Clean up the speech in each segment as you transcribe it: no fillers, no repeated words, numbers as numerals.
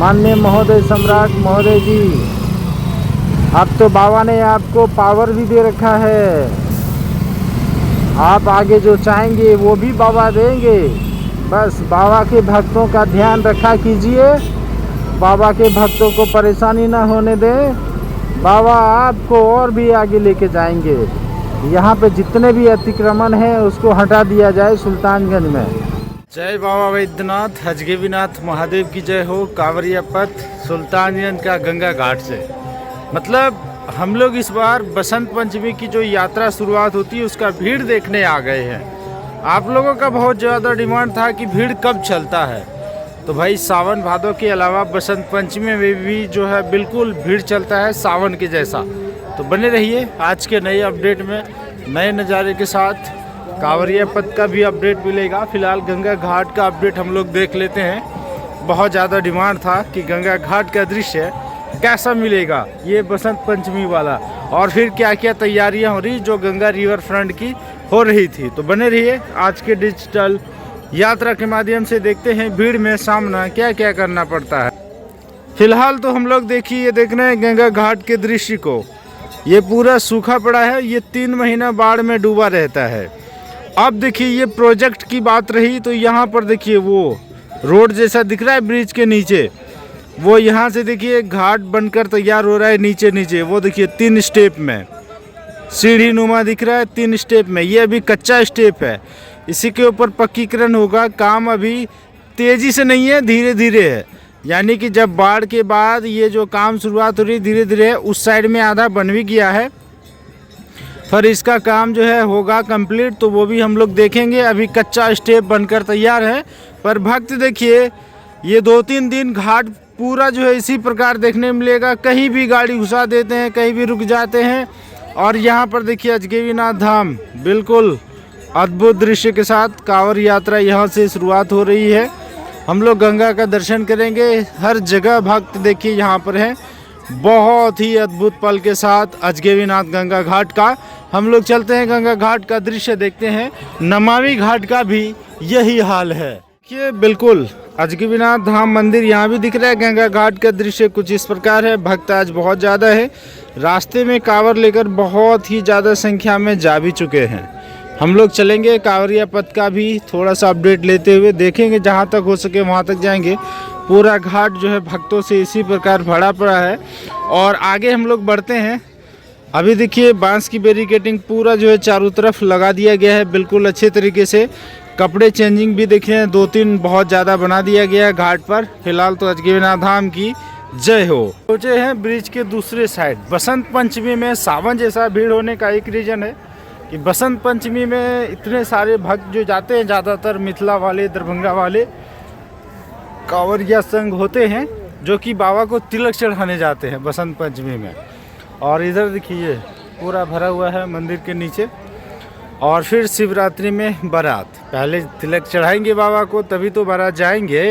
माननीय महोदय सम्राट महोदय जी, अब तो बाबा ने आपको पावर भी दे रखा है। आप आगे जो चाहेंगे वो भी बाबा देंगे। बस बाबा के भक्तों का ध्यान रखा कीजिए, बाबा के भक्तों को परेशानी ना होने दें। बाबा आपको और भी आगे लेके जाएंगे। यहाँ पे जितने भी अतिक्रमण हैं उसको हटा दिया जाए सुल्तानगंज में। जय बाबा वैद्यनाथ हजगेवीनाथ महादेव की जय हो। कांवरिया पथ सुल्तानगंज का गंगा घाट से, मतलब हम लोग इस बार बसंत पंचमी की जो यात्रा शुरुआत होती है उसका भीड़ देखने आ गए हैं। आप लोगों का बहुत ज़्यादा डिमांड था कि भीड़ कब चलता है, तो भाई सावन भादों के अलावा बसंत पंचमी में भी जो है बिल्कुल भीड़ चलता है सावन के जैसा। तो बने रहिए आज के नए अपडेट में, नए नज़ारे के साथ। कांवरिया पथ का भी अपडेट मिलेगा। फिलहाल गंगा घाट का अपडेट हम लोग देख लेते हैं। बहुत ज़्यादा डिमांड था कि गंगा घाट का दृश्य कैसा मिलेगा ये बसंत पंचमी वाला, और फिर क्या क्या तैयारियां हो रही जो गंगा रिवर फ्रंट की हो रही थी। तो बने रहिए आज के डिजिटल यात्रा के माध्यम से, देखते हैं भीड़ में सामना क्या क्या करना पड़ता है। फिलहाल तो हम लोग देखिए देख रहे हैं गंगा घाट के दृश्य को। ये पूरा सूखा पड़ा है, ये 3 महीना बाढ़ में डूबा रहता है। अब देखिए ये प्रोजेक्ट की बात रही तो यहाँ पर देखिए वो रोड जैसा दिख रहा है ब्रिज के नीचे, वो यहाँ से देखिए घाट बनकर तैयार हो रहा है। नीचे नीचे वो देखिए 3 स्टेप में सीढ़ी नुमा दिख रहा है, 3 स्टेप में। ये अभी कच्चा स्टेप है, इसी के ऊपर पक्कीकरण होगा। काम अभी तेज़ी से नहीं है, धीरे धीरे है। यानी कि जब बाढ़ के बाद ये जो काम शुरुआत हो रही धीरे धीरे, उस साइड में आधा बन भी गया है, फिर इसका काम जो है होगा कंप्लीट, तो वो भी हम लोग देखेंगे। अभी कच्चा स्टेप बनकर तैयार है। पर भक्त देखिए ये 2-3 दिन घाट पूरा जो है इसी प्रकार देखने मिलेगा। कहीं भी गाड़ी घुसा देते हैं, कहीं भी रुक जाते हैं। और यहाँ पर देखिए हजगेवीनाथ धाम बिल्कुल अद्भुत दृश्य के साथ कांवड़ यात्रा यहाँ से शुरुआत हो रही है। हम लोग गंगा का दर्शन करेंगे। हर जगह भक्त देखिए यहाँ पर है। बहुत ही अद्भुत पल के साथ हजगेवीनाथ गंगा घाट का हम लोग चलते हैं, गंगा घाट का दृश्य देखते हैं। नमामि घाट का भी यही हाल है कि बिल्कुल हजगेवीनाथ धाम मंदिर यहाँ भी दिख रहा है। गंगा घाट का दृश्य कुछ इस प्रकार है। भक्त आज बहुत ज़्यादा है, रास्ते में कांवर लेकर बहुत ही ज़्यादा संख्या में जा भी चुके हैं। हम लोग चलेंगे कांवरिया पथ का भी थोड़ा सा अपडेट लेते हुए देखेंगे, जहाँ तक हो सके वहाँ तक जाएंगे। पूरा घाट जो है भक्तों से इसी प्रकार भरा पड़ा है। और आगे हम लोग बढ़ते हैं। अभी देखिए बांस की बैरिकेडिंग पूरा जो है चारों तरफ लगा दिया गया है बिल्कुल अच्छे तरीके से। कपड़े चेंजिंग भी देखिए 2-3 बहुत ज़्यादा बना दिया गया है घाट पर। फिलहाल तो हजगेवीनाथ धाम की जय हो। सोचे हैं ब्रिज के दूसरे साइड बसंत पंचमी में सावन जैसा भीड़ होने का एक रीज़न है कि बसंत पंचमी में इतने सारे भक्त जो जाते हैं, ज़्यादातर मिथिला वाले, दरभंगा वाले कांवरिया संघ होते हैं जो कि बाबा को तिलक चढ़ाने जाते हैं बसंत पंचमी में। और इधर देखिए पूरा भरा हुआ है मंदिर के नीचे। और फिर शिवरात्रि में बारात, पहले तिलक चढ़ाएंगे बाबा को तभी तो बारात जाएंगे।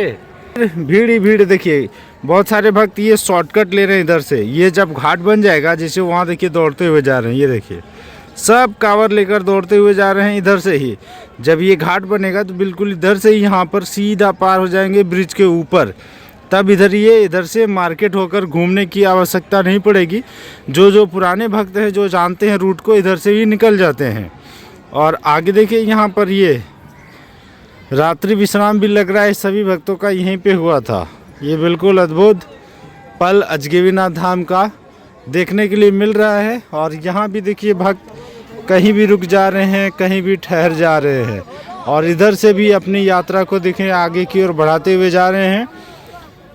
भीड़ ही भीड़ देखिए, बहुत सारे भक्त ये शॉर्टकट ले रहे हैं इधर से। ये जब घाट बन जाएगा, जैसे वहाँ देखिए दौड़ते हुए जा रहे हैं, ये देखिए सब कांवर लेकर दौड़ते हुए जा रहे हैं इधर से ही। जब ये घाट बनेगा तो बिल्कुल इधर से ही यहाँ पर सीधा पार हो जाएंगे ब्रिज के ऊपर। तब इधर से मार्केट होकर घूमने की आवश्यकता नहीं पड़ेगी। जो पुराने भक्त हैं जो जानते हैं रूट को, इधर से ही निकल जाते हैं। और आगे देखिए यहाँ पर ये रात्रि विश्राम भी लग रहा है, सभी भक्तों का यहीं पे हुआ था। ये बिल्कुल अद्भुत पल हजगेवीनाथ धाम का देखने के लिए मिल रहा है। और यहाँ भी देखिए भक्त कहीं भी रुक जा रहे हैं, कहीं भी ठहर जा रहे हैं। और इधर से भी अपनी यात्रा को देखें आगे की ओर बढ़ाते हुए जा रहे हैं।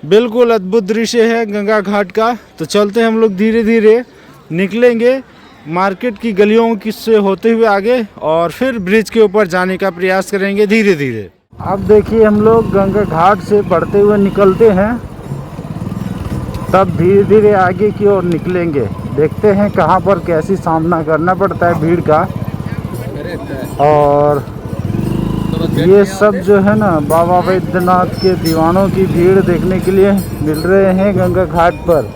बिल्कुल अद्भुत दृश्य है गंगा घाट का। तो चलते हैं हम लोग, धीरे धीरे निकलेंगे मार्केट की गलियों की से होते हुए आगे, और फिर ब्रिज के ऊपर जाने का प्रयास करेंगे धीरे धीरे। अब देखिए हम लोग गंगा घाट से बढ़ते हुए निकलते हैं, तब धीरे धीरे आगे की ओर निकलेंगे। देखते हैं कहाँ पर कैसी सामना करना पड़ता है भीड़ का। और ये सब जो है ना बाबा वैद्यनाथ के दीवानों की भीड़ देखने के लिए मिल रहे हैं गंगा घाट पर।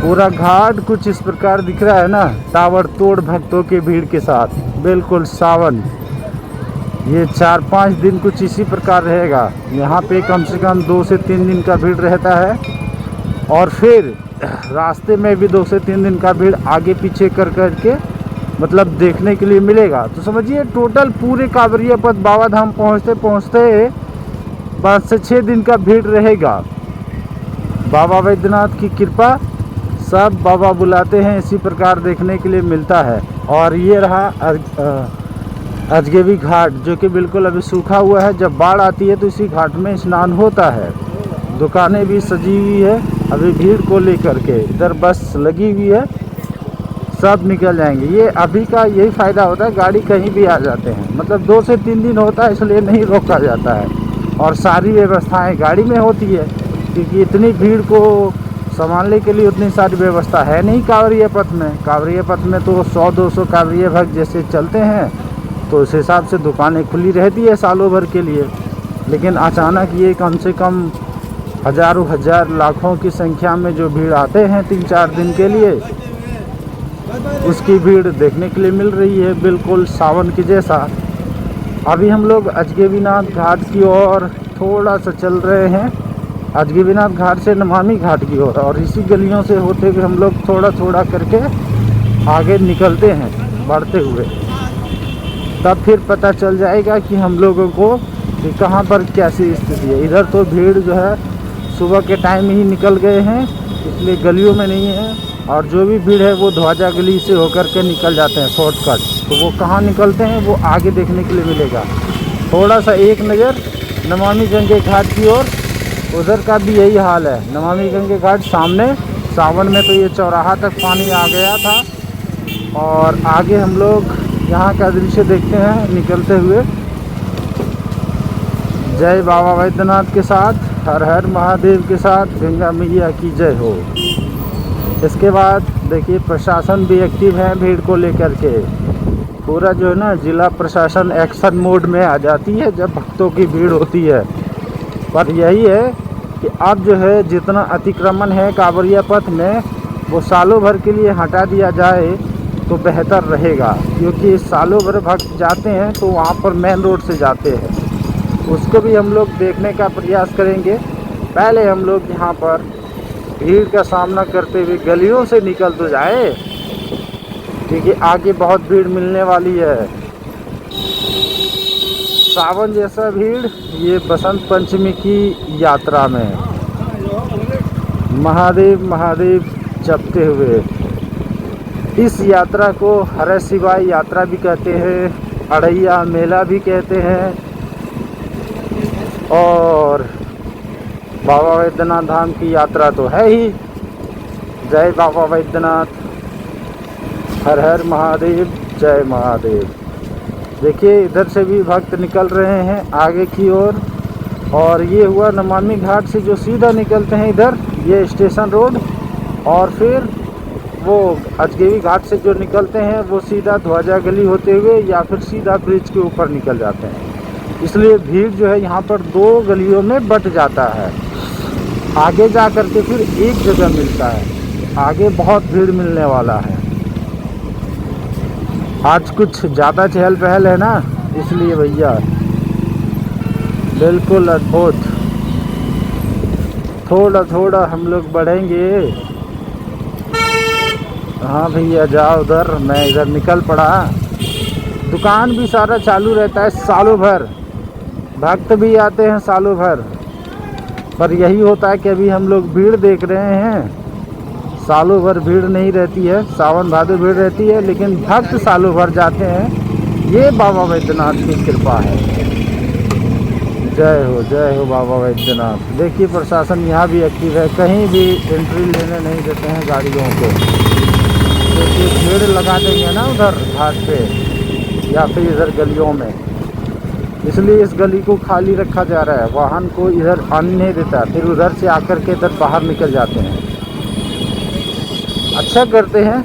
पूरा घाट कुछ इस प्रकार दिख रहा है ना, ताबड़तोड़ भक्तों की भीड़ के साथ। बिल्कुल सावन ये 4-5 दिन कुछ इसी प्रकार रहेगा। यहाँ पे कम से कम 2 से 3 दिन का भीड़ रहता है और फिर रास्ते में भी 2 से 3 दिन का भीड़ आगे पीछे कर के मतलब देखने के लिए मिलेगा। तो समझिए टोटल पूरे कांवरिया पथ बाबा धाम पहुँचते पहुँचते 5 से 6 दिन का भीड़ रहेगा। बाबा वैद्यनाथ की कृपा, सब बाबा बुलाते हैं, इसी प्रकार देखने के लिए मिलता है। और ये रहा अजगेवी घाट, जो कि बिल्कुल अभी सूखा हुआ है। जब बाढ़ आती है तो इसी घाट में स्नान होता है। दुकानें भी सजी हुई है अभी भीड़ को लेकर के। इधर बस लगी हुई है, सब निकल जाएंगे। ये अभी का यही फ़ायदा होता है, गाड़ी कहीं भी आ जाते हैं। मतलब 2 से 3 दिन होता है, इसलिए नहीं रोका जाता है। और सारी व्यवस्थाएं गाड़ी में होती है, क्योंकि इतनी भीड़ को संभालने के लिए उतनी सारी व्यवस्था है नहीं कांवरिया पथ में। कांवरिया पथ में तो 100-200 कांवरिया भक्त जैसे चलते हैं, तो उस हिसाब से दुकानें खुली रहती है सालों भर के लिए। लेकिन अचानक ये कम से कम हज़ारों हज़ार लाखों की संख्या में जो भीड़ आते हैं 3-4 दिन के लिए, उसकी भीड़ देखने के लिए मिल रही है, बिल्कुल सावन के जैसा। अभी हम लोग अजगेवीनाथ घाट की ओर थोड़ा सा चल रहे हैं, अजगेवीनाथ घाट से नमामि घाट की ओर, और इसी गलियों से होते हुए हम लोग थोड़ा थोड़ा करके आगे निकलते हैं बढ़ते हुए। तब फिर पता चल जाएगा कि हम लोगों को कि कहाँ पर कैसी स्थिति है। इधर तो भीड़ जो है सुबह के टाइम ही निकल गए हैं, इसलिए गलियों में नहीं है। और जो भी भीड़ है वो ध्वजा गली से होकर के निकल जाते हैं शॉर्टकट। तो वो कहाँ निकलते हैं वो आगे देखने के लिए मिलेगा। थोड़ा सा एक नज़र नमामि गंगे घाट की ओर, उधर का भी यही हाल है। नमामि गंगे घाट सामने, सावन में तो ये चौराहा तक पानी आ गया था। और आगे हम लोग यहाँ का दृश्य देखते हैं निकलते हुए। जय बाबा वैद्यनाथ के साथ, हर हर महादेव के साथ, गंगा मैया की जय हो। इसके बाद देखिए प्रशासन भी एक्टिव है भीड़ को लेकर के। पूरा जो है ना जिला प्रशासन एक्शन मोड में आ जाती है जब भक्तों की भीड़ होती है। पर यही है कि अब जो है जितना अतिक्रमण है कांवरिया पथ में, वो सालों भर के लिए हटा दिया जाए तो बेहतर रहेगा। क्योंकि सालों भर भक्त जाते हैं तो वहाँ पर मेन रोड से जाते हैं, उसको भी हम लोग देखने का प्रयास करेंगे। पहले हम लोग यहाँ पर भीड़ का सामना करते हुए गलियों से निकल तो जाए, क्योंकि आगे बहुत भीड़ मिलने वाली है। सावन जैसा भीड़ ये बसंत पंचमी की यात्रा में महादेव महादेव जपते हुए। इस यात्रा को हर शिवाय यात्रा भी कहते हैं, अड़ैया मेला भी कहते हैं, और बाबा वैद्यनाथ धाम की यात्रा तो है ही। जय बाबा वैद्यनाथ, हर हर महादेव, जय महादेव। देखिए इधर से भी भक्त निकल रहे हैं आगे की ओर। और ये हुआ नमामि घाट से जो सीधा निकलते हैं इधर, ये स्टेशन रोड। और फिर वो अजगेवी घाट से जो निकलते हैं वो सीधा ध्वजा गली होते हुए या फिर सीधा ब्रिज के ऊपर निकल जाते हैं। इसलिए भीड़ जो है यहाँ पर 2 गलियों में बट जाता है। आगे जा कर के फिर एक जगह मिलता है। आगे बहुत भीड़ मिलने वाला है। आज कुछ ज़्यादा चहल पहल है ना, इसलिए भैया बिल्कुल अद्भुत। थोड़ा थोड़ा हम लोग बढ़ेंगे। हाँ भैया जाओ उधर, मैं इधर निकल पड़ा। दुकान भी सारा चालू रहता है सालों भर, भक्त भी आते हैं सालों भर। पर यही होता है कि अभी हम लोग भीड़ देख रहे हैं, सालों भर भीड़ नहीं रहती है। सावन भादो भीड़ रहती है, लेकिन भक्त सालों भर जाते हैं। ये बाबा वैद्यनाथ की कृपा है। जय हो बाबा वैद्यनाथ। देखिए प्रशासन यहाँ भी एक्टिव है, कहीं भी एंट्री लेने नहीं देते हैं गाड़ियों को, क्योंकि भीड़ लगा देंगे ना उधर घाट पे या फिर इधर गलियों में। इसलिए इस गली को खाली रखा जा रहा है, वाहन को इधर आने नहीं देता। फिर उधर से आकर के इधर बाहर निकल जाते हैं। अच्छा करते हैं,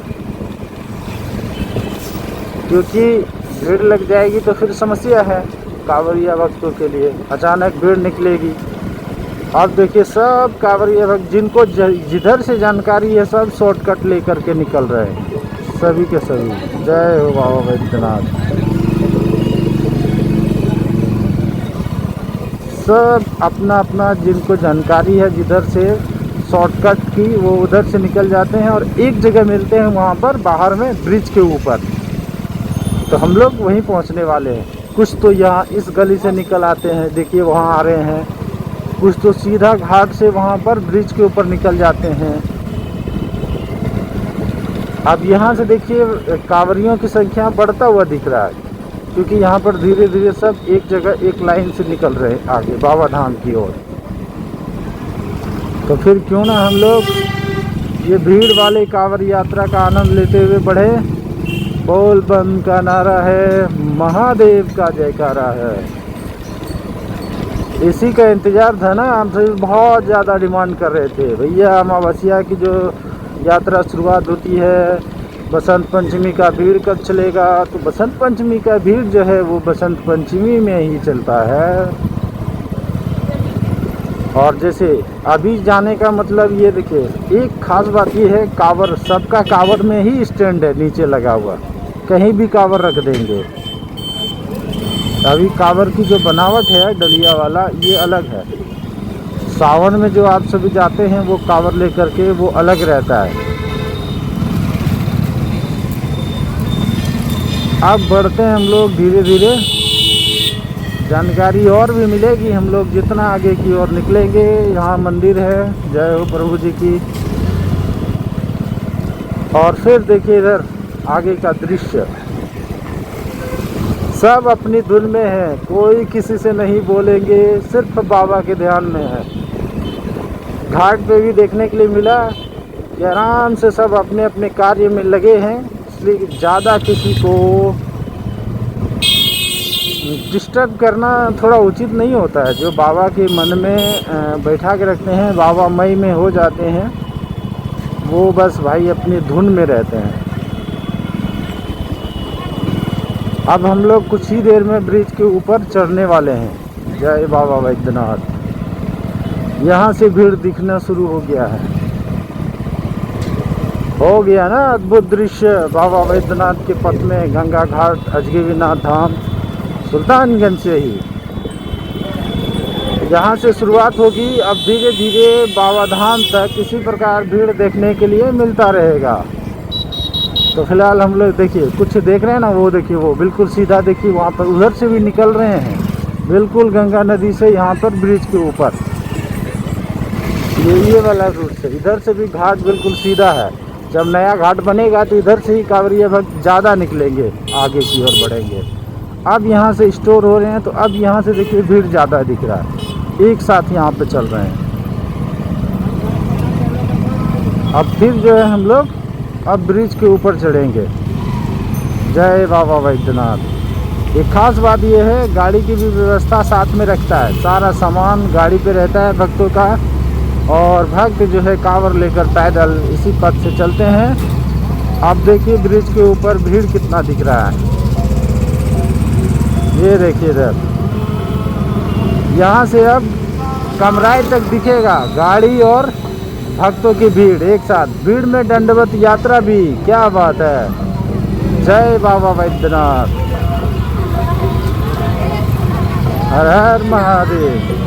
क्योंकि भीड़ लग जाएगी तो फिर समस्या है कांवरिया भक्तों के लिए। अचानक भीड़ निकलेगी। अब देखिए सब कांवरिया भक्त जिनको जिधर से जानकारी है सब शॉर्टकट लेकर के निकल रहे हैं, सभी के सभी। जय हो बाबा वैद्यनाथ। सब अपना अपना जिनको जानकारी है जिधर से शॉर्टकट की वो उधर से निकल जाते हैं और एक जगह मिलते हैं वहाँ पर बाहर में ब्रिज के ऊपर। तो हम लोग वहीं पहुँचने वाले हैं। कुछ तो यहाँ इस गली से निकल आते हैं, देखिए वहाँ आ रहे हैं। कुछ तो सीधा घाट से वहाँ पर ब्रिज के ऊपर निकल जाते हैं। अब यहाँ से देखिए कांवरियों की संख्या बढ़ता हुआ दिख रहा है, क्योंकि यहाँ पर धीरे धीरे सब एक जगह एक लाइन से निकल रहे हैं आगे बाबा धाम की ओर। तो फिर क्यों ना हम लोग ये भीड़ वाले कांवड़ यात्रा का आनंद लेते हुए बढ़े। बोल बम का नारा है, महादेव का जयकारा है। इसी का इंतज़ार था ना, हम सभी बहुत ज़्यादा डिमांड कर रहे थे, भैया अमावस्या की जो यात्रा शुरुआत होती है, बसंत पंचमी का भीड़ कब चलेगा। तो बसंत पंचमी का भीड़ जो है वो बसंत पंचमी में ही चलता है। और जैसे अभी जाने का मतलब ये देखिए, एक खास बात ये है, कांवर सबका कांवर में ही स्टैंड है नीचे लगा हुआ, कहीं भी कांवर रख देंगे। अभी कांवर की जो बनावट है डलिया वाला ये अलग है। सावन में जो आप सभी जाते हैं वो कांवर लेकर के वो अलग रहता है। अब बढ़ते हैं हम लोग धीरे धीरे, जानकारी और भी मिलेगी हम लोग जितना आगे की ओर निकलेंगे। यहाँ मंदिर है, जय हो प्रभु जी की। और फिर देखिए इधर आगे का दृश्य, सब अपनी धुन में है, कोई किसी से नहीं बोलेंगे, सिर्फ बाबा के ध्यान में है। घाट पे भी देखने के लिए मिला कि आराम से सब अपने अपने कार्य में लगे हैं, इसलिए ज़्यादा किसी को डिस्टर्ब करना थोड़ा उचित नहीं होता है। जो बाबा के मन में बैठा के रखते हैं, बाबा मई में हो जाते हैं, वो बस भाई अपनी धुन में रहते हैं। अब हम लोग कुछ ही देर में ब्रिज के ऊपर चढ़ने वाले हैं। जय बाबा वैद्यनाथ। यहाँ से भीड़ दिखना शुरू हो गया है। हो गया ना अद्भुत दृश्य बाबा वैद्यनाथ के पथ में, गंगा घाट, अजगैबीनाथ धाम, सुल्तानगंज से ही यहाँ से शुरुआत होगी। अब धीरे धीरे बाबा धाम तक इसी प्रकार भीड़ देखने के लिए मिलता रहेगा। तो फिलहाल हम लोग देखिए कुछ देख रहे हैं ना, वो देखिए वो बिल्कुल सीधा देखिए वहाँ पर उधर से भी निकल रहे हैं, बिल्कुल गंगा नदी से यहाँ पर ब्रिज के ऊपर ये वाला रूट से। इधर से भी घाट बिल्कुल सीधा है। जब नया घाट बनेगा तो इधर से ही कांवरिया भक्त ज़्यादा निकलेंगे, आगे की ओर बढ़ेंगे। अब यहाँ से स्टोर हो रहे हैं, तो अब यहाँ से देखिए भीड़ ज़्यादा दिख रहा है, एक साथ यहाँ पे चल रहे हैं। अब फिर जो है हम लोग अब ब्रिज के ऊपर चढ़ेंगे। जय बाबा वैद्यनाथ। एक खास बात ये है, गाड़ी की भी व्यवस्था साथ में रखता है, सारा सामान गाड़ी पे रहता है भक्तों का, और भक्त जो है कांवर लेकर पैदल इसी पथ से चलते हैं। अब देखिए ब्रिज के ऊपर भीड़ कितना दिख रहा है, ये देखिए इधर। यहाँ से अब कमराई तक दिखेगा गाड़ी और भक्तों की भीड़ एक साथ। भीड़ में दंडवत यात्रा भी, क्या बात है। जय बाबा वैद्यनाथ। हर हर महादेव।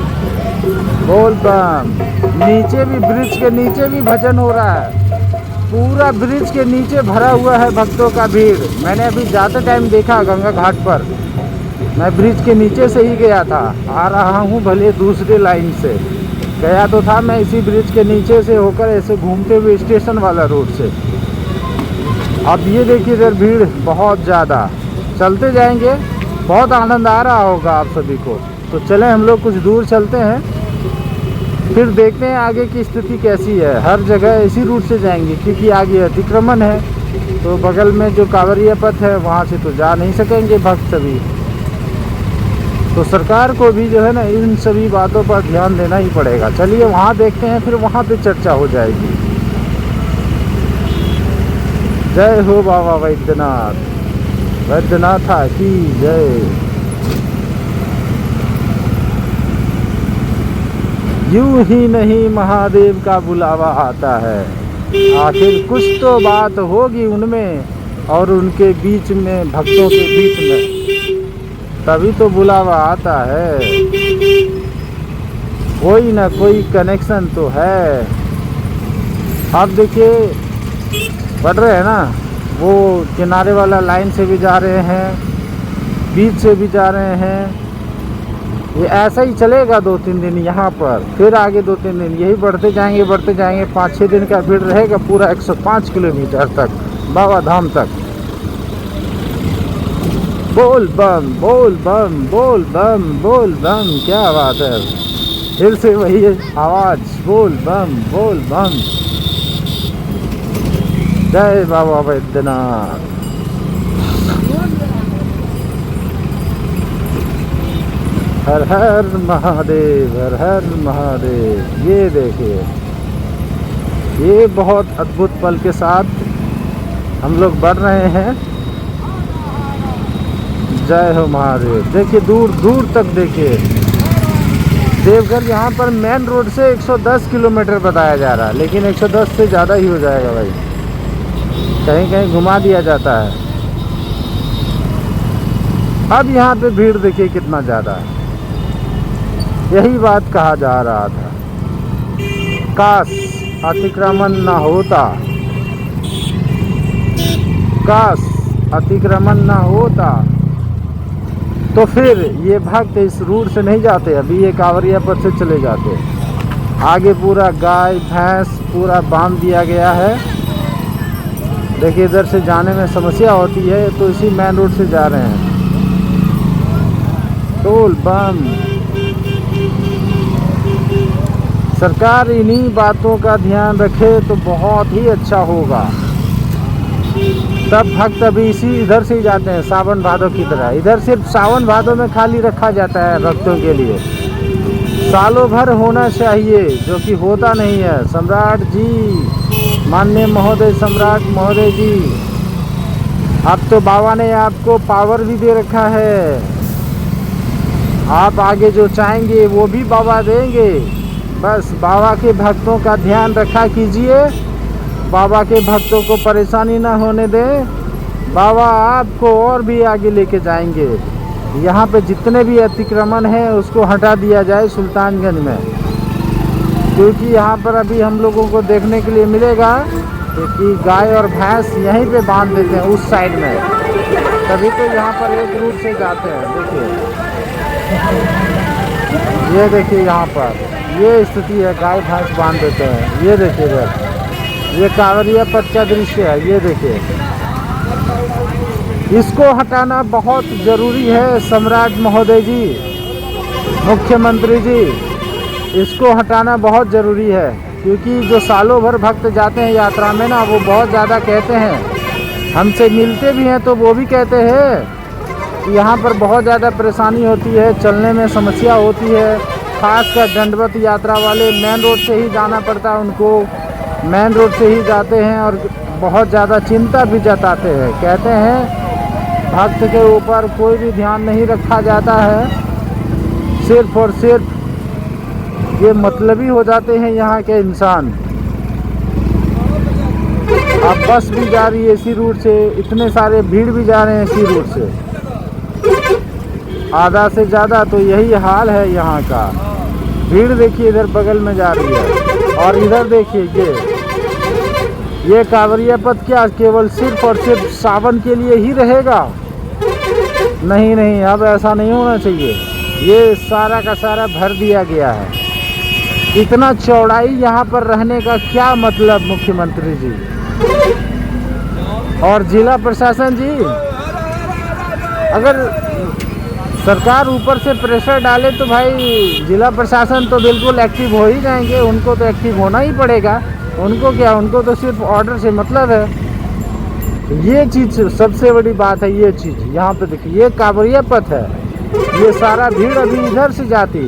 बोल बम। नीचे भी ब्रिज के नीचे भी भजन हो रहा है, पूरा ब्रिज के नीचे भरा हुआ है भक्तों का भीड़। मैंने अभी ज़्यादा टाइम देखा गंगा घाट पर, मैं ब्रिज के नीचे से ही गया था, आ रहा हूँ भले दूसरे लाइन से। गया तो था मैं इसी ब्रिज के नीचे से होकर ऐसे घूमते हुए स्टेशन वाला रोड से। अब ये देखिए इधर भीड़ बहुत ज़्यादा, चलते जाएंगे, बहुत आनंद आ रहा होगा आप सभी को। तो चलें हम लोग कुछ दूर चलते हैं, फिर देखते हैं आगे की स्थिति कैसी है। हर जगह इसी रूट से जाएंगे क्योंकि आगे अतिक्रमण है, तो बगल में जो कांवरिया पथ है वहाँ से तो जा नहीं सकेंगे भक्त सभी। तो सरकार को भी जो है ना इन सभी बातों पर ध्यान देना ही पड़ेगा। चलिए वहाँ देखते हैं, फिर वहाँ पे चर्चा हो जाएगी। जय हो बाबा वैद्यनाथ। वैद्यनाथ की जय। यूं ही नहीं महादेव का बुलावा आता है, आखिर कुछ तो बात होगी उनमें और उनके बीच में, भक्तों के बीच में, तभी तो बुलावा आता है। कोई ना कोई कनेक्शन तो है। आप देखिए बढ़ रहे हैं ना, वो किनारे वाला लाइन से भी जा रहे हैं, बीच से भी जा रहे हैं। ये ऐसा ही चलेगा 2-3 दिन यहाँ पर, फिर आगे 2-3 दिन यही बढ़ते जाएंगे 5-6 दिन का भीड़ रहेगा पूरा 105 किलोमीटर तक, बाबा धाम तक। बोल बम बोल बम बोल बम बोल बम, क्या बात है। फिर से वही आवाज, बोल बम बोल बम। जय बाबा बैद्यनाथ। हर हर महादेव, हर हर महादेव। ये देखिए, ये बहुत अद्भुत पल के साथ हम लोग बढ़ रहे हैं। जय हो महादेव। देखिए दूर दूर तक देखिए देवघर, यहाँ पर मेन रोड से 110 किलोमीटर बताया जा रहा है, लेकिन 110 से ज़्यादा ही हो जाएगा भाई, कहीं कहीं घुमा दिया जाता है। अब यहाँ पे भीड़ देखिए कितना ज़्यादा है। यही बात कहा जा रहा था, काश अतिक्रमण न होता, काश अतिक्रमण न होता तो फिर ये भक्त इस रूट से नहीं जाते, अभी ये कांवरिया पथ से चले जाते। आगे पूरा गाय भैंस पूरा बांध दिया गया है। देखिए इधर से जाने में समस्या होती है, तो इसी मेन रोड से जा रहे हैं। टोल बम। सरकार इन्हीं बातों का ध्यान रखे तो बहुत ही अच्छा होगा। तब भक्त अभी इसी इधर से ही जाते हैं, सावन भादों की तरह। इधर सिर्फ सावन भादों में खाली रखा जाता है भक्तों के लिए, सालों भर होना चाहिए, जो कि होता नहीं है। सम्राट जी, माननीय महोदय सम्राट महोदय जी, अब तो बाबा ने आपको पावर भी दे रखा है। आप आगे जो चाहेंगे वो भी बाबा देंगे। बस बाबा के भक्तों का ध्यान रखा कीजिए, बाबा के भक्तों को परेशानी ना होने दें। बाबा आपको और भी आगे लेके जाएंगे। यहाँ पे जितने भी अतिक्रमण हैं उसको हटा दिया जाए सुल्तानगंज में, क्योंकि यहाँ पर अभी हम लोगों को देखने के लिए मिलेगा कि गाय और भैंस यहीं पे बांध देते हैं उस साइड में, तभी तो यहाँ पर एक रूट से जाते हैं। देखिए ये देखिए यहाँ पर ये स्थिति है, गाय भैंस बांध देते हैं। ये देखिए इधर, ये कांवरिया पथ का दृश्य है। ये देखिए, इसको हटाना बहुत ज़रूरी है सम्राट महोदय जी, मुख्यमंत्री जी, इसको हटाना बहुत ज़रूरी है। क्योंकि जो सालों भर भक्त जाते हैं यात्रा में ना, वो बहुत ज़्यादा कहते हैं, हमसे मिलते भी हैं तो वो भी कहते हैं यहाँ पर बहुत ज़्यादा परेशानी होती है, चलने में समस्या होती है। खासकर दंडवत यात्रा वाले मेन रोड से ही जाना पड़ता है उनको, मेन रोड से ही जाते हैं और बहुत ज़्यादा चिंता भी जताते हैं। कहते हैं भक्त के ऊपर कोई भी ध्यान नहीं रखा जाता है, सिर्फ और सिर्फ ये मतलबी हो जाते हैं यहाँ के इंसान। अब बस भी जा रही है इसी रूट से, इतने सारे भीड़ भी जा रहे हैं इसी रूट से, आधा से ज़्यादा तो यही हाल है यहाँ का। भीड़ देखिए इधर बगल में जा रही है, और इधर देखिए ये कांवरिया पथ क्या केवल सिर्फ और सिर्फ सावन के लिए ही रहेगा? नहीं नहीं, अब ऐसा नहीं होना चाहिए। ये सारा का सारा भर दिया गया है। इतना चौड़ाई यहाँ पर रहने का क्या मतलब मुख्यमंत्री जी और जिला प्रशासन जी? अगर सरकार ऊपर से प्रेशर डाले तो भाई जिला प्रशासन तो बिल्कुल एक्टिव हो ही जाएंगे, उनको तो एक्टिव होना ही पड़ेगा। उनको क्या, उनको तो सिर्फ ऑर्डर से मतलब है। ये चीज़ सबसे बड़ी बात है। ये चीज़ यहाँ पे देखिए, ये कांवरिया पथ है, ये सारा भीड़ अभी इधर से जाती,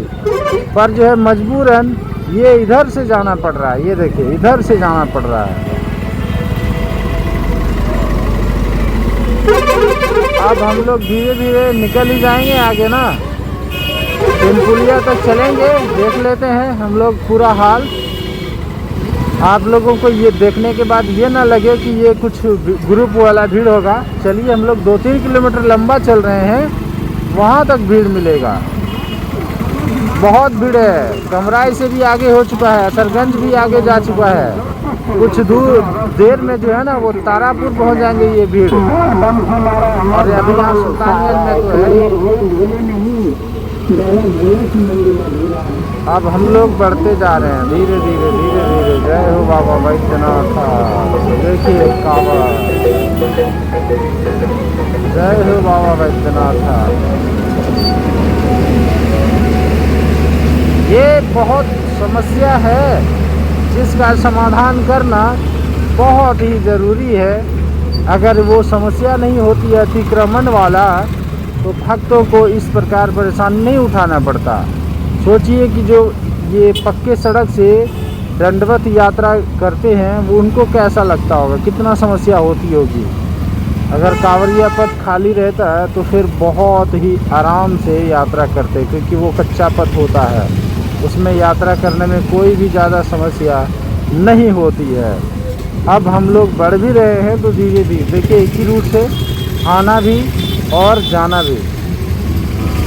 पर जो है मजबूरन ये इधर से जाना पड़ रहा है। ये देखिए इधर से जाना पड़ रहा है। अब हम लोग धीरे धीरे निकल ही जाएंगे आगे ना, तिनपुलिया तक चलेंगे, देख लेते हैं हम लोग पूरा हाल। आप लोगों को ये देखने के बाद ये ना लगे कि ये कुछ ग्रुप वाला भीड़ होगा। चलिए हम लोग 2-3 किलोमीटर लंबा चल रहे हैं, वहाँ तक भीड़ मिलेगा। बहुत भीड़ है। कमराई से भी आगे हो चुका है, असरगंज भी आगे जा चुका है। कुछ दूर देर में जो है ना वो तारापुर पहुंच जाएंगे ये भीड़। और अभी यहाँ सुल्तानगंज में तो है ही। अब हम लोग बढ़ते जा रहे हैं धीरे धीरे धीरे धीरे। जय हो बाबा बैद्यनाथ। देखिए कांवड़। जय हो बाबा बैद्यनाथ। ये बहुत समस्या है जिसका समाधान करना बहुत ही ज़रूरी है। अगर वो समस्या नहीं होती अतिक्रमण वाला तो भक्तों को इस प्रकार परेशानी नहीं उठाना पड़ता। सोचिए कि जो ये पक्के सड़क से दंडवत यात्रा करते हैं वो उनको कैसा लगता होगा, कितना समस्या होती होगी। अगर कांवरिया पथ खाली रहता है तो फिर बहुत ही आराम से यात्रा करते, क्योंकि वो कच्चा पथ होता है, उसमें यात्रा करने में कोई भी ज़्यादा समस्या नहीं होती है। अब हम लोग बढ़ भी रहे हैं तो धीरे धीरे देखिए एक ही रूट से आना भी और जाना भी।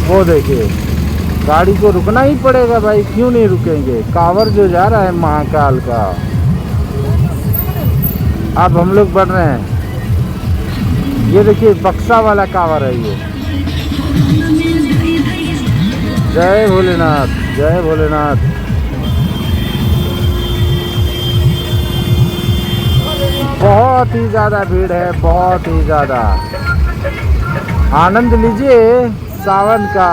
वो देखिए गाड़ी को रुकना ही पड़ेगा भाई, क्यों नहीं रुकेंगे। कांवड़ जो जा रहा है महाकाल का। अब हम लोग बढ़ रहे हैं। ये देखिए बक्सा वाला कांवड़ है ये। जय भोलेनाथ, जय भोलेनाथ। बहुत ही ज़्यादा भीड़ है, बहुत ही ज़्यादा। आनंद लीजिए सावन का।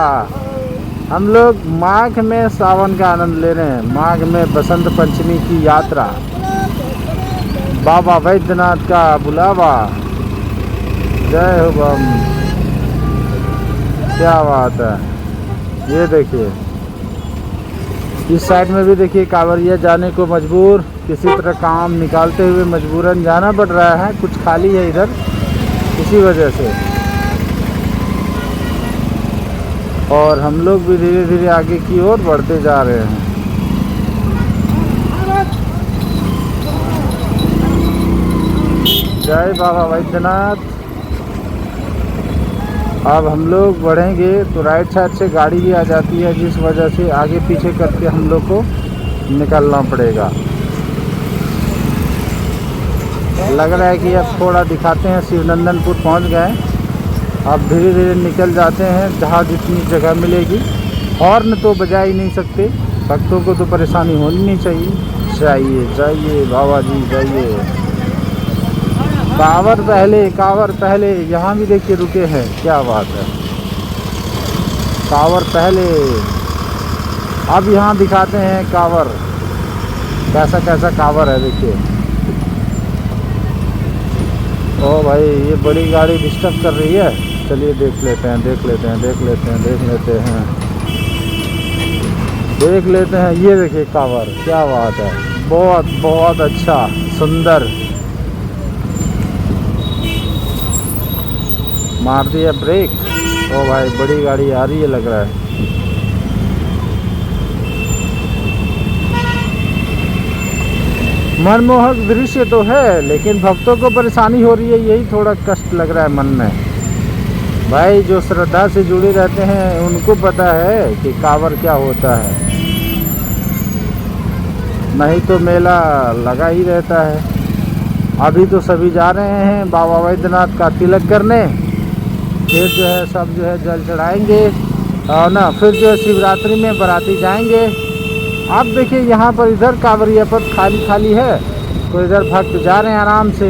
हम लोग माघ में सावन का आनंद ले रहे हैं। माघ में बसंत पंचमी की यात्रा, बाबा बैद्यनाथ का बुलावा। जय हो बम। क्या बात है। ये देखिए इस साइड में भी देखिए कांवरिया जाने को मजबूर, किसी तरह काम निकालते हुए मजबूरन जाना पड़ रहा है। कुछ खाली है इधर इसी वजह से। और हम लोग भी धीरे धीरे आगे की ओर बढ़ते जा रहे हैं। जय बाबा बैद्यनाथ। अब हम लोग बढ़ेंगे तो राइट साइड से गाड़ी भी आ जाती है, जिस वजह से आगे पीछे करके हम लोग को निकलना पड़ेगा। लग रहा है कि अब थोड़ा दिखाते हैं, शिवनंदनपुर पहुंच गए। अब धीरे धीरे निकल जाते हैं जहाँ जितनी जगह मिलेगी। हॉर्न तो बजा ही नहीं सकते, भक्तों को तो परेशानी होनी नहीं चाहिए। जाइए जाइए बाबा जी जाइए। कांवड़ पहले, कांवड़ पहले। यहाँ भी देखिए रुके हैं, क्या बात है। कांवड़ पहले। अब यहाँ दिखाते हैं कांवड़ कैसा कैसा कांवड़ है। देखिए ओ भाई ये बड़ी गाड़ी डिस्टर्ब कर रही है। चलिए देख लेते हैं, देख लेते हैं, देख लेते हैं, देख लेते हैं, देख लेते हैं। ये देखिए कांवड़, क्या बात है। बहुत बहुत अच्छा, सुंदर। मार दिया ब्रेक। ओ भाई बड़ी गाड़ी आ रही है लग रहा है। मनमोहक दृश्य तो है, लेकिन भक्तों को परेशानी हो रही है, यही थोड़ा कष्ट लग रहा है मन में। भाई जो श्रद्धा से जुड़े रहते हैं उनको पता है कि कांवड़ क्या होता है, नहीं तो मेला लगा ही रहता है। अभी तो सभी जा रहे हैं बाबा बैद्यनाथ का तिलक करने, फिर जो है सब जो है जल चढ़ाएंगे और ना फिर जो है शिवरात्रि में बाराती जाएंगे। आप देखिए यहाँ पर इधर कांवरिया पथ खाली खाली है तो इधर भक्त जा रहे हैं आराम से।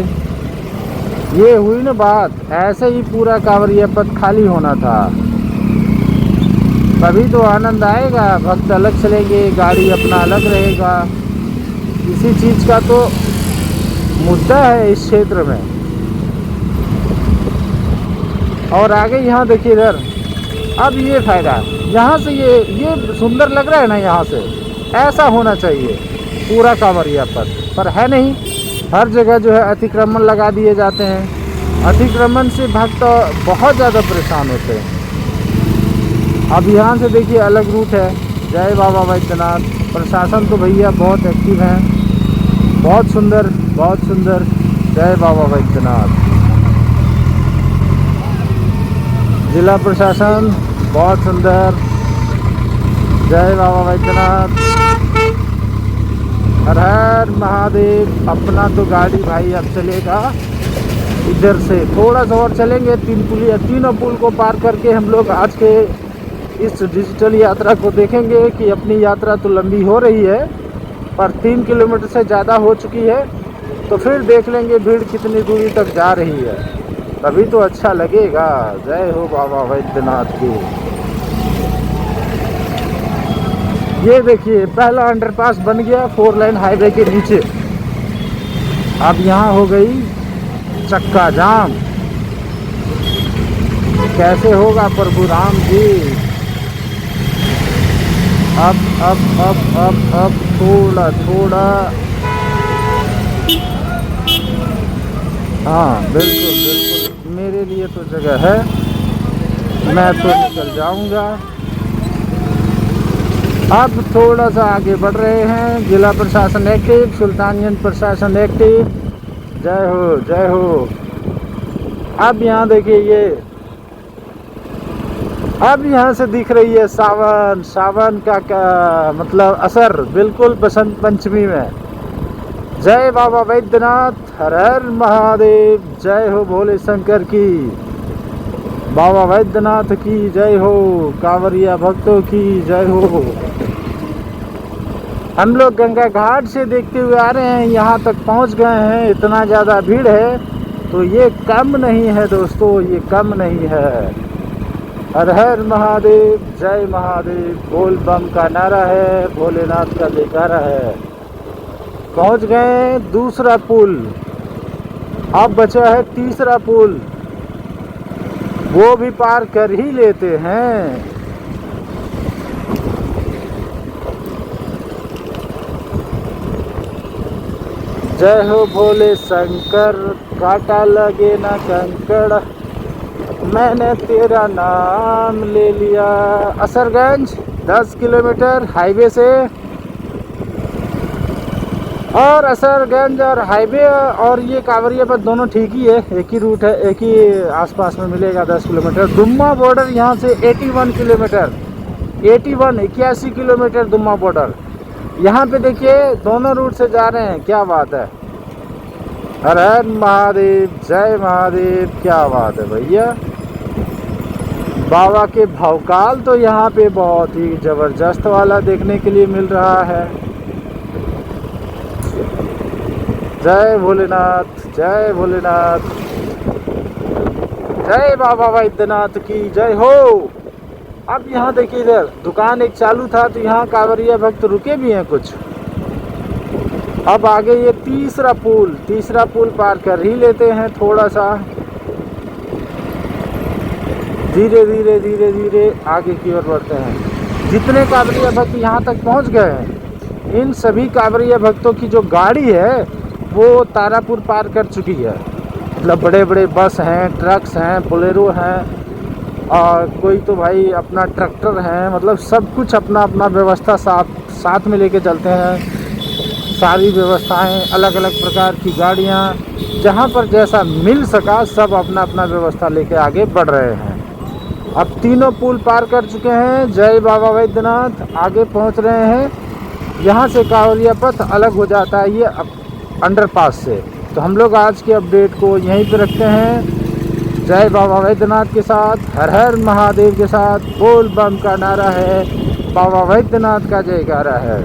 ये हुई ना बात, ऐसे ही पूरा कांवरिया पथ खाली होना था, तभी तो आनंद आएगा। भक्त अलग चलेंगे, गाड़ी अपना अलग रहेगा। इसी चीज़ का तो मुद्दा है इस क्षेत्र में। और आगे यहाँ देखिए इधर, अब ये फायदा यहाँ से ये सुंदर लग रहा है ना, यहाँ से ऐसा होना चाहिए पूरा कांवरिया पथ, पर है नहीं। हर जगह जो है अतिक्रमण लगा दिए जाते हैं। अतिक्रमण से भक्त बहुत ज़्यादा परेशान होते हैं। अब यहाँ से देखिए अलग रूट है। जय बाबा बैद्यनाथ। प्रशासन तो भैया बहुत एक्टिव हैं, बहुत सुंदर, बहुत सुंदर। जय बाबा बैद्यनाथ। जिला प्रशासन बहुत सुंदर। जय बाबा वैद्यनाथ, हर हर महादेव। अपना तो गाड़ी भाई अब चलेगा इधर से, थोड़ा सा और चलेंगे, तीनों पुल को पार करके हम लोग आज के इस डिजिटल यात्रा को देखेंगे कि अपनी यात्रा तो लंबी हो रही है पर 3 किलोमीटर से ज़्यादा हो चुकी है। तो फिर देख लेंगे भीड़ कितनी दूरी तक जा रही है, तभी तो अच्छा लगेगा। जय हो बाबा वैद्यनाथ की। ये देखिए पहला अंडरपास बन गया 4 लाइन हाईवे के नीचे। अब यहाँ हो गई चक्का जाम। कैसे होगा प्रभु राम जी। अब थोड़ा थोड़ा, हाँ बिल्कुल बिल्कुल, मेरे लिए तो जगह है, मैं तो निकल जाऊंगा। अब थोड़ा सा आगे बढ़ रहे हैं। जिला प्रशासन एक्टिव, सुल्तानगंज प्रशासन एक्टिव। जय हो जय हो। अब यहाँ देखिए ये, अब यहाँ से दिख रही है सावन। सावन का मतलब असर बिल्कुल बसंत पंचमी में। जय बाबा वैद्यनाथ, हर हर महादेव। जय हो भोले शंकर की, बाबा वैद्यनाथ की जय हो, कांवरिया भक्तों की जय हो। हम लोग गंगा घाट से देखते हुए आ रहे हैं, यहाँ तक पहुँच गए हैं। इतना ज़्यादा भीड़ है तो ये कम नहीं है दोस्तों, ये कम नहीं है। हर हर महादेव, जय महादेव, बोल बम का नारा है, भोलेनाथ का जयकारा है। पहुँच गए दूसरा पुल, अब बचा है तीसरा पुल, वो भी पार कर ही लेते हैं। जय हो भोले शंकर, कांटा लगे ना कंकड़, मैंने तेरा नाम ले लिया। असरगंज 10 किलोमीटर हाईवे से, और असरगंज और हाईवे और ये कांवरिया पर दोनों ठीक ही है, एक ही रूट है, एक ही आसपास में मिलेगा 10 किलोमीटर। दुम्मा बॉर्डर यहाँ से 81 किलोमीटर, 81 किलोमीटर दुम्मा बॉर्डर। यहाँ पे देखिए दोनों रूट से जा रहे हैं, क्या बात है। हर हर महादेव, जय महादेव, क्या बात है भैया। बाबा के भवकाल तो यहाँ पे बहुत ही जबरदस्त वाला देखने के लिए मिल रहा है। जय भोलेनाथ, जय भोलेनाथ, जय बाबा वैद्यनाथ की जय हो। अब यहाँ देखिए इधर दुकान एक चालू था तो यहाँ कांवरिया भक्त रुके भी हैं कुछ। अब आगे ये तीसरा पुल पार कर ही लेते हैं। थोड़ा सा धीरे धीरे धीरे धीरे आगे की ओर बढ़ते हैं। जितने कांवरिया भक्त यहाँ तक पहुँच गए हैं, इन सभी कांवरिया भक्तों की जो गाड़ी है वो तारापुर पार कर चुकी है। मतलब बड़े बड़े बस हैं, ट्रक्स हैं, बोलेरो हैं, और कोई तो भाई अपना ट्रैक्टर है, मतलब सब कुछ अपना अपना व्यवस्था साथ में लेके चलते हैं। सारी व्यवस्थाएं, अलग अलग प्रकार की गाड़ियां, जहां पर जैसा मिल सका सब अपना अपना व्यवस्था लेके आगे बढ़ रहे हैं। अब तीनों पुल पार कर चुके हैं। जय बाबा वैद्यनाथ, आगे पहुंच रहे हैं। यहां से कांवरिया पथ अलग हो जाता है ये अंडरपास से। तो हम लोग आज के अपडेट को यहीं पे रखते हैं। जय बाबा वैद्यनाथ के साथ, हर हर महादेव के साथ, बोल बम का नारा है, बाबा वैद्यनाथ का जयकारा है।